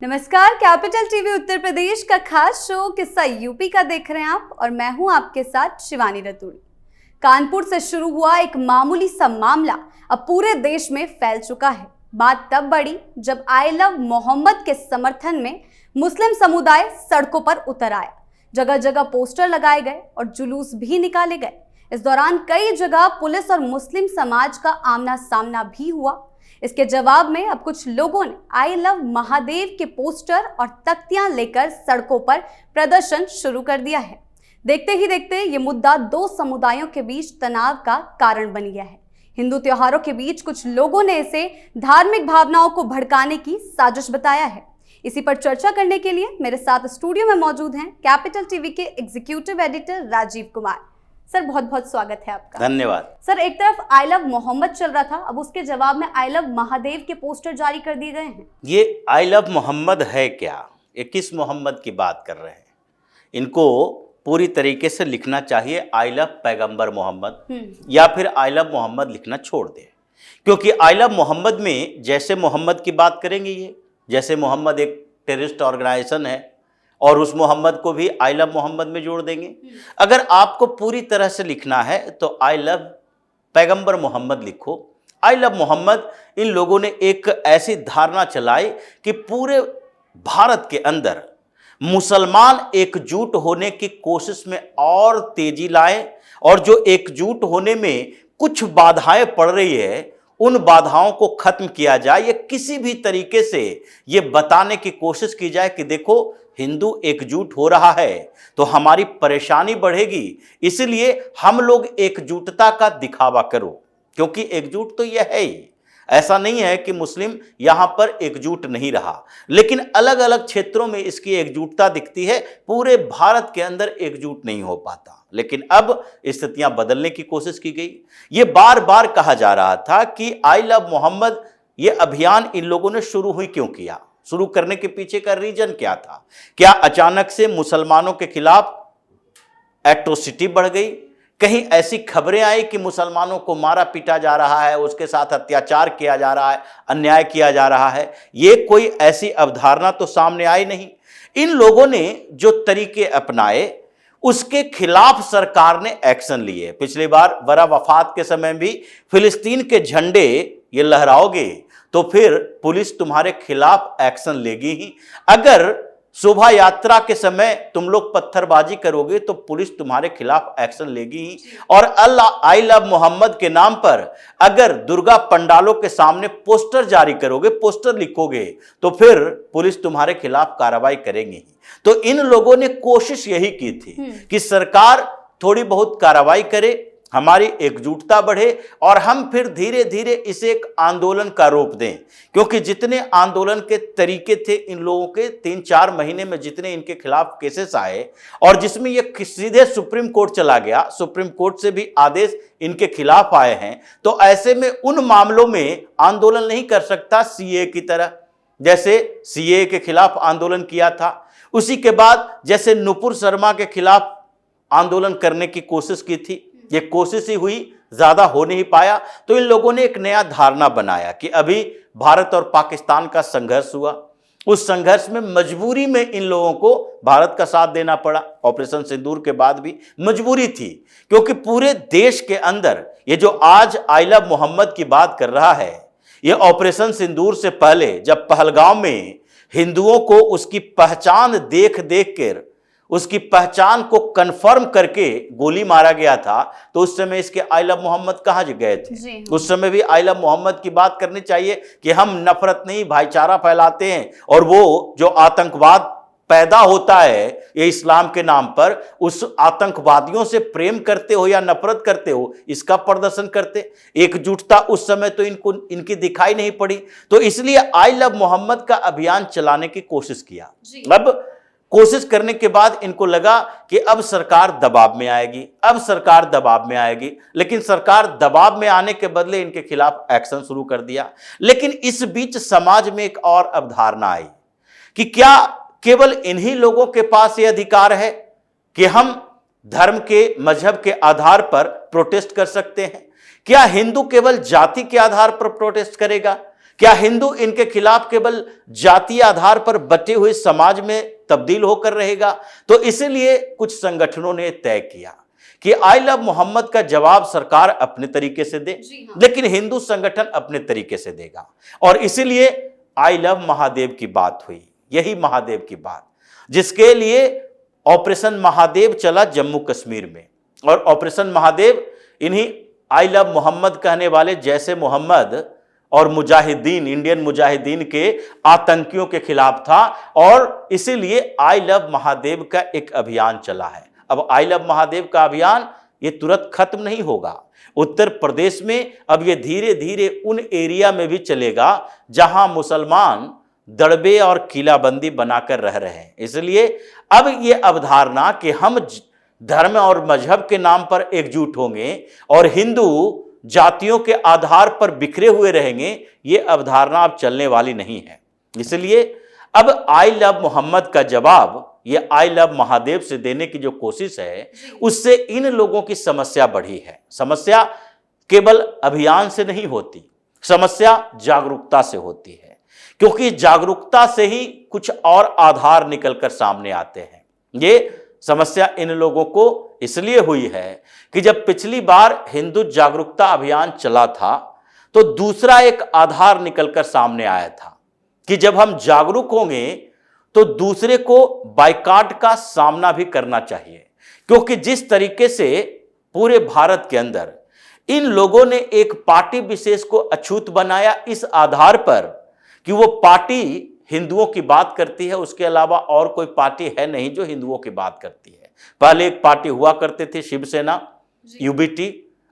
नमस्कार, capital TV Uttar Pradesh का खास शो किस्सा यूपी का देख रहे हैं आप और मैं हूं आपके साथ शिवानी रतूड़ी। कानपुर से शुरू हुआ एक मामूली सा मामला अब पूरे देश में फैल चुका है। बात तब बढ़ी जब आई लव मोहम्मद के समर्थन में मुस्लिम समुदाय सड़कों पर उतर आया। जगह जगह पोस्टर लगाए गए और जुलूस भी निकाले गए। इस दौरान कई जगह पुलिस और मुस्लिम समाज का आमना सामना भी हुआ। इसके जवाब में अब कुछ लोगों ने आई लव महादेव के पोस्टर और तख्तियां लेकर सड़कों पर प्रदर्शन शुरू कर दिया है। देखते ही देखते ये मुद्दा दो समुदायों के बीच तनाव का कारण बन गया है। हिंदू त्योहारों के बीच कुछ लोगों ने इसे धार्मिक भावनाओं को भड़काने की साजिश बताया है। इसी पर चर्चा करने के लिए मेरे साथ स्टूडियो में मौजूद हैं कैपिटल टीवी के executive editor Rajeev Kumar. Sir, बहुत बहुत स्वागत है आपका। धन्यवाद। सर, एक तरफ आई लव मोहम्मद चल रहा था, अब उसके जवाब में आई लव महादेव के पोस्टर जारी कर दिए गए हैं। ये आई लव मोहम्मद है क्या? ये किस मोहम्मद की बात कर रहे हैं? इनको पूरी तरीके से लिखना चाहिए आई लव पैगंबर मोहम्मद या फिर आई लव मोहम्मद लिखना छोड़ दे, क्योंकि आई लव मोहम्मद में जैसे मोहम्मद की बात करेंगे, ये जैसे मोहम्मद एक टेररिस्ट ऑर्गेनाइजेशन है और उस मोहम्मद को भी आई लव मोहम्मद में जोड़ देंगे। अगर आपको पूरी तरह से लिखना है तो आई लव पैगंबर मोहम्मद लिखो। आई लव मोहम्मद, इन लोगों ने एक ऐसी धारणा चलाई कि पूरे भारत के अंदर मुसलमान एकजुट होने की कोशिश में और तेजी लाएं और जो एकजुट होने में कुछ बाधाएं पड़ रही है उन बाधाओं को खत्म किया जाए। ये किसी भी तरीके से ये बताने की कोशिश की जाए कि देखो, हिंदू एकजुट हो रहा है तो हमारी परेशानी बढ़ेगी, इसलिए हम लोग एकजुटता का दिखावा करो, क्योंकि एकजुट तो यह है ही। ऐसा नहीं है कि मुस्लिम यहां पर एकजुट नहीं रहा, लेकिन अलग अलग क्षेत्रों में इसकी एकजुटता दिखती है, पूरे भारत के अंदर एकजुट नहीं हो पाता। लेकिन अब स्थितियां बदलने की कोशिश की गई। ये बार बार कहा जा रहा था कि आई लव मोहम्मद, ये अभियान इन लोगों ने शुरू हुई क्यों किया, शुरू करने के पीछे का रीजन क्या था? क्या अचानक से मुसलमानों के खिलाफ एट्रोसिटी बढ़ गई? कहीं ऐसी खबरें आई कि मुसलमानों को मारा पीटा जा रहा है, उसके साथ अत्याचार किया जा रहा है, अन्याय किया जा रहा है? ये कोई ऐसी अवधारणा तो सामने आई नहीं। इन लोगों ने जो तरीके अपनाए उसके खिलाफ सरकार ने एक्शन लिए। पिछली बार बरा वफात के समय भी फिलिस्तीन के झंडे ये लहराओगे तो फिर पुलिस तुम्हारे खिलाफ एक्शन लेगी ही। अगर शोभा यात्रा के समय तुम लोग पत्थरबाजी करोगे तो पुलिस तुम्हारे खिलाफ एक्शन लेगी ही। और अल्लाह आई लव मोहम्मद के नाम पर अगर दुर्गा पंडालों के सामने पोस्टर जारी करोगे, पोस्टर लिखोगे, तो फिर पुलिस तुम्हारे खिलाफ कार्रवाई करेंगे ही। तो इन लोगों ने कोशिश यही की थी कि सरकार थोड़ी बहुत कार्रवाई करे, हमारी एकजुटता बढ़े और हम फिर धीरे धीरे इसे एक आंदोलन का रूप दें, क्योंकि जितने आंदोलन के तरीके थे इन लोगों के 3-4 महीने में जितने इनके खिलाफ केसेस आए और जिसमें ये सीधे सुप्रीम कोर्ट चला गया, सुप्रीम कोर्ट से भी आदेश इनके खिलाफ आए हैं, तो ऐसे में उन मामलों में आंदोलन नहीं कर सकता सीए की तरह, जैसे सीए के खिलाफ आंदोलन किया था। उसी के बाद जैसे नुपुर शर्मा के खिलाफ आंदोलन करने की कोशिश की थी, ये कोशिश ही हुई, ज्यादा हो नहीं पाया। तो इन लोगों ने एक नया धारणा बनाया कि अभी भारत और पाकिस्तान का संघर्ष हुआ, उस संघर्ष में मजबूरी में इन लोगों को भारत का साथ देना पड़ा। ऑपरेशन सिंदूर के बाद भी मजबूरी थी, क्योंकि पूरे देश के अंदर ये जो आज आई लव मोहम्मद की बात कर रहा है, ये ऑपरेशन सिंदूर से पहले जब पहलगाम में हिंदुओं को उसकी पहचान देख देख कर उसकी पहचान को कंफर्म करके गोली मारा गया था, तो उस समय इसके आई लव मोहम्मद कहाँ गए थे? उस समय भी आई लव मोहम्मद की बात करनी चाहिए कि हम नफरत नहीं भाईचारा फैलाते हैं, और वो जो आतंकवाद पैदा होता है ये इस्लाम के नाम पर, उस आतंकवादियों से प्रेम करते हो या नफरत करते हो, इसका प्रदर्शन करते। एकजुटता उस समय तो इनकी दिखाई नहीं पड़ी, तो इसलिए आई लव मोहम्मद का अभियान चलाने की कोशिश किया। अब कोशिश करने के बाद इनको लगा कि अब सरकार दबाव में आएगी, अब सरकार दबाव में आएगी, लेकिन सरकार दबाव में आने के बदले इनके खिलाफ एक्शन शुरू कर दिया। लेकिन इस बीच समाज में एक और अवधारणा आई कि क्या केवल इन्हीं लोगों के पास यह अधिकार है कि हम धर्म के, मजहब के आधार पर प्रोटेस्ट कर सकते हैं? क्या हिंदू केवल जाति के आधार पर प्रोटेस्ट करेगा? क्या हिंदू इनके खिलाफ केवल जातीय आधार पर बटे हुए समाज में तब्दील होकर रहेगा? तो इसलिए कुछ संगठनों ने तय किया कि आई लव मोहम्मद का जवाब सरकार अपने तरीके से दे, लेकिन हिंदू संगठन अपने तरीके से देगा। और इसीलिए आई लव महादेव की बात हुई, यही महादेव की बात, जिसके लिए ऑपरेशन महादेव चला जम्मू कश्मीर में। और ऑपरेशन महादेव इन्हीं आई लव मोहम्मद कहने वाले जैसे मोहम्मद और मुजाहिदीन, इंडियन मुजाहिदीन के आतंकियों के खिलाफ था। और इसीलिए आई लव महादेव का एक अभियान चला है। अब आई लव महादेव का अभियान ये तुरंत खत्म नहीं होगा। उत्तर प्रदेश में अब ये धीरे धीरे उन एरिया में भी चलेगा जहां मुसलमान दड़बे और किलाबंदी बनाकर रह रहे हैं। इसलिए अब ये अवधारणा कि हम धर्म और मजहब के नाम पर एकजुट होंगे और हिंदू जातियों के आधार पर बिखरे हुए रहेंगे, ये अवधारणा अब चलने वाली नहीं है। इसलिए अब आई लव मोहम्मद का जवाब ये आई लव महादेव से देने की जो कोशिश है, उससे इन लोगों की समस्या बढ़ी है। समस्या केवल अभियान से नहीं होती, समस्या जागरूकता से होती है, क्योंकि जागरूकता से ही कुछ और आधार निकलकर सामने आते हैं। ये समस्या इन लोगों को इसलिए हुई है कि जब पिछली बार हिंदू जागरूकता अभियान चला था तो दूसरा एक आधार निकलकर सामने आया था कि जब हम जागरूक होंगे तो दूसरे को बायकॉट का सामना भी करना चाहिए। क्योंकि जिस तरीके से पूरे भारत के अंदर इन लोगों ने एक पार्टी विशेष को अछूत बनाया इस आधार पर कि वो पार्टी हिंदुओं की बात करती है, उसके अलावा और कोई पार्टी है नहीं जो हिंदुओं की बात करती है। पहले एक पार्टी हुआ करते थे शिवसेना, यूबीटी,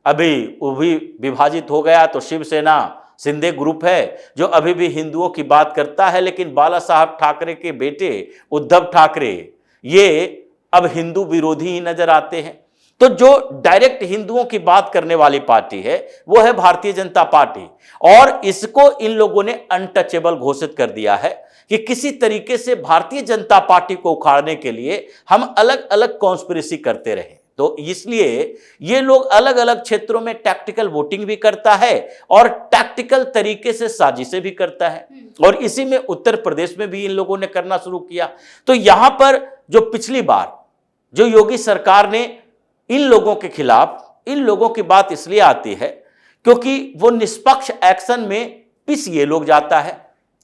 अभी वो भी विभाजित हो गया तो शिवसेना शिंदे ग्रुप है जो अभी भी हिंदुओं की बात करता है। लेकिन बाला साहब ठाकरे के बेटे उद्धव ठाकरे ये अब हिंदू विरोधी ही नजर आते हैं। तो जो डायरेक्ट हिंदुओं की बात करने वाली पार्टी है वो है भारतीय जनता पार्टी, और इसको इन लोगों ने अनटचेबल घोषित कर दिया है कि किसी तरीके से भारतीय जनता पार्टी को उखाड़ने के लिए हम अलग अलग कॉन्स्पिरेसी करते रहे। तो इसलिए ये लोग अलग अलग क्षेत्रों में टैक्टिकल वोटिंग भी करता है और टैक्टिकल तरीके से साजिशें भी करता है, और इसी में उत्तर प्रदेश में भी इन लोगों ने करना शुरू किया। तो यहां पर जो पिछली बार जो योगी सरकार ने इन लोगों के खिलाफ, इन लोगों की बात इसलिए आती है क्योंकि वो निष्पक्ष एक्शन में पिस ये लोग जाता है।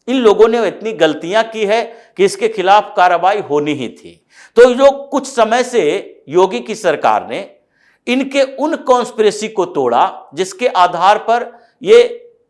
इन लोगों ने इतनी गलतियां की है कि इसके खिलाफ कार्रवाई होनी ही थी। तो जो कुछ समय से योगी की सरकार ने इनके उन कॉन्स्पिरेसी को तोड़ा जिसके आधार पर ये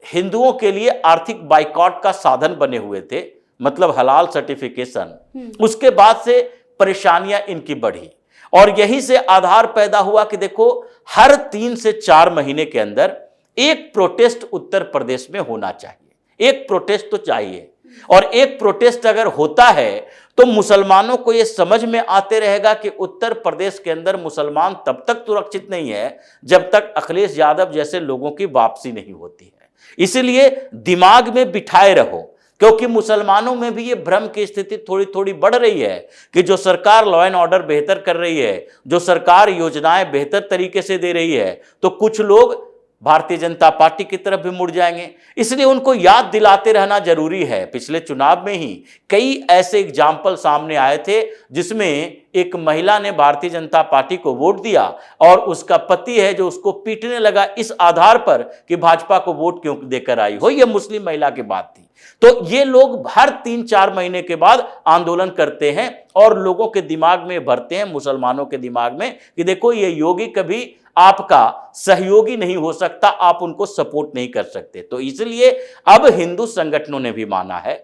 हिंदुओं के लिए आर्थिक बाइकॉट का साधन बने हुए थे, मतलब हलाल सर्टिफिकेशन। उसके बाद से परेशानियां इनकी बढ़ी और यही से आधार पैदा हुआ कि देखो हर 3 से 4 महीने के अंदर एक प्रोटेस्ट उत्तर प्रदेश में होना चाहिए। एक प्रोटेस्ट तो चाहिए, और एक प्रोटेस्ट अगर होता है तो मुसलमानों को यह समझ में आते रहेगा कि उत्तर प्रदेश के अंदर मुसलमान तब तक सुरक्षित नहीं है जब तक अखिलेश यादव जैसे लोगों की वापसी नहीं होती है। इसलिए दिमाग में बिठाए रहो, क्योंकि मुसलमानों में भी ये भ्रम की स्थिति थोड़ी थोड़ी बढ़ रही है कि जो सरकार लॉ एंड ऑर्डर बेहतर कर रही है, जो सरकार योजनाएं बेहतर तरीके से दे रही है, तो कुछ लोग भारतीय जनता पार्टी की तरफ भी मुड़ जाएंगे। इसलिए उनको याद दिलाते रहना जरूरी है। पिछले चुनाव में ही कई ऐसे एग्जाम्पल सामने आए थे जिसमें एक महिला ने भारतीय जनता पार्टी को वोट दिया और उसका पति है जो उसको पीटने लगा इस आधार पर कि भाजपा को वोट क्यों देकर आई हो। यह मुस्लिम महिला की बात थी। तो ये लोग हर 3-4 महीने के बाद आंदोलन करते हैं और लोगों के दिमाग में भरते हैं, मुसलमानों के दिमाग में, कि देखो ये योगी कभी आपका सहयोगी नहीं हो सकता, आप उनको सपोर्ट नहीं कर सकते। तो इसलिए अब हिंदू संगठनों ने भी माना है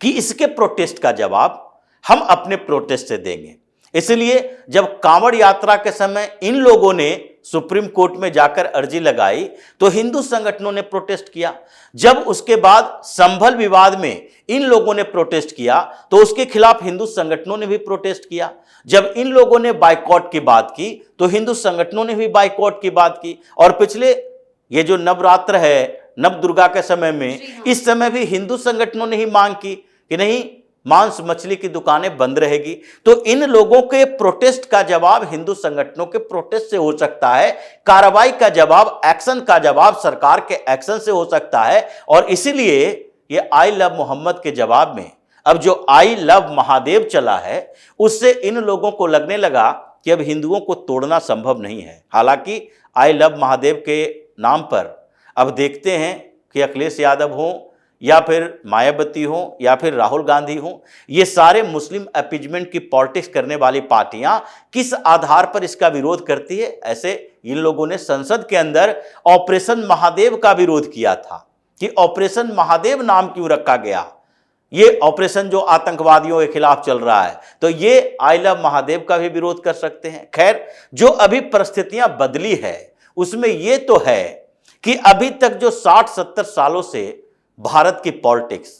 कि इसके प्रोटेस्ट का जवाब हम अपने प्रोटेस्ट से देंगे। इसलिए जब कांवड़ यात्रा के समय इन लोगों ने सुप्रीम कोर्ट में जाकर अर्जी लगाई तो हिंदू संगठनों ने प्रोटेस्ट किया। जब उसके बाद संभल विवाद में इन लोगों ने प्रोटेस्ट किया तो उसके खिलाफ हिंदू संगठनों ने भी प्रोटेस्ट किया। जब इन लोगों ने बाइकॉट की बात की तो हिंदू संगठनों ने भी बाइकॉट की बात की। और पिछले ये जो नवरात्र है, नव दुर्गा के समय में, इस समय भी हिंदू संगठनों ने ही मांग की कि नहीं, मांस मछली की दुकानें बंद रहेगी। तो इन लोगों के प्रोटेस्ट का जवाब हिंदू संगठनों के प्रोटेस्ट से हो सकता है, कार्रवाई का जवाब, एक्शन का जवाब सरकार के एक्शन से हो सकता है। और इसीलिए ये आई लव मोहम्मद के जवाब में अब जो आई लव महादेव चला है, उससे इन लोगों को लगने लगा कि अब हिंदुओं को तोड़ना संभव नहीं है। हालांकि आई लव महादेव के नाम पर अब देखते हैं कि अखिलेश यादव हों या फिर मायावती हो या फिर राहुल गांधी हो, ये सारे मुस्लिम अपीजमेंट की पॉलिटिक्स करने वाली पार्टियां किस आधार पर इसका विरोध करती है। ऐसे इन लोगों ने संसद के अंदर ऑपरेशन महादेव का विरोध किया था कि ऑपरेशन महादेव नाम क्यों रखा गया, ये ऑपरेशन जो आतंकवादियों के खिलाफ चल रहा है, तो ये आई लव महादेव का भी विरोध कर सकते हैं। खैर, जो अभी परिस्थितियां बदली है उसमें ये तो है कि अभी तक जो 60-70 सालों से भारत की पॉलिटिक्स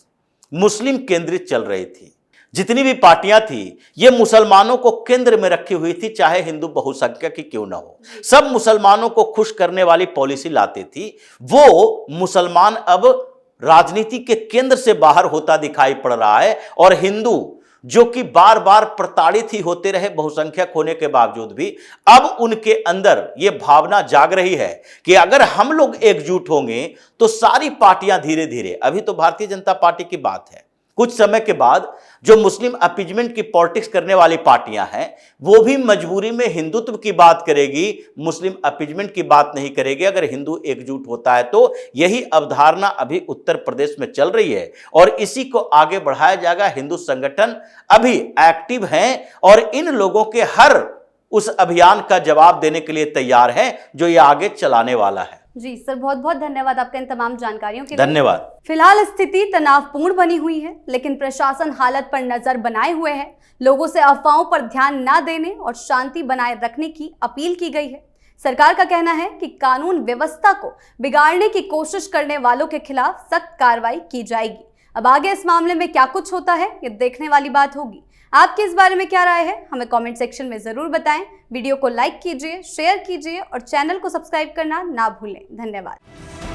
मुस्लिम केंद्रित चल रही थी, जितनी भी पार्टियां थी ये मुसलमानों को केंद्र में रखी हुई थी, चाहे हिंदू बहुसंख्यक की क्यों ना हो, सब मुसलमानों को खुश करने वाली पॉलिसी लाती थी। वो मुसलमान अब राजनीति के केंद्र से बाहर होता दिखाई पड़ रहा है और हिंदू जो कि बार बार प्रताड़ित ही होते रहे बहुसंख्यक होने के बावजूद भी, अब उनके अंदर यह भावना जाग रही है कि अगर हम लोग एकजुट होंगे तो सारी पार्टियां धीरे धीरे, अभी तो भारतीय जनता पार्टी की बात है, कुछ समय के बाद जो मुस्लिम अपीजमेंट की पॉलिटिक्स करने वाली पार्टियां हैं वो भी मजबूरी में हिंदुत्व की बात करेगी, मुस्लिम अपीजमेंट की बात नहीं करेगी। अगर हिंदू एकजुट होता है तो यही अवधारणा अभी उत्तर प्रदेश में चल रही है और इसी को आगे बढ़ाया जाएगा। हिंदू संगठन अभी एक्टिव हैं और इन लोगों के हर उस अभियान का जवाब देने के लिए तैयार है जो ये आगे चलाने वाला है। जी सर, बहुत बहुत धन्यवाद आपका इन तमाम जानकारियों के लिए। धन्यवाद। फिलहाल स्थिति तनावपूर्ण बनी हुई है, लेकिन प्रशासन हालत पर नजर बनाए हुए है। लोगों से अफवाहों पर ध्यान न देने और शांति बनाए रखने की अपील की गई है। सरकार का कहना है कि कानून व्यवस्था को बिगाड़ने की कोशिश करने वालों के खिलाफ सख्त कार्रवाई की जाएगी। अब आगे इस मामले में क्या कुछ होता है ये देखने वाली बात होगी। आपकी इस बारे में क्या राय है हमें कमेंट सेक्शन में जरूर बताएं। वीडियो को लाइक कीजिए, शेयर कीजिए और चैनल को सब्सक्राइब करना ना भूलें। धन्यवाद।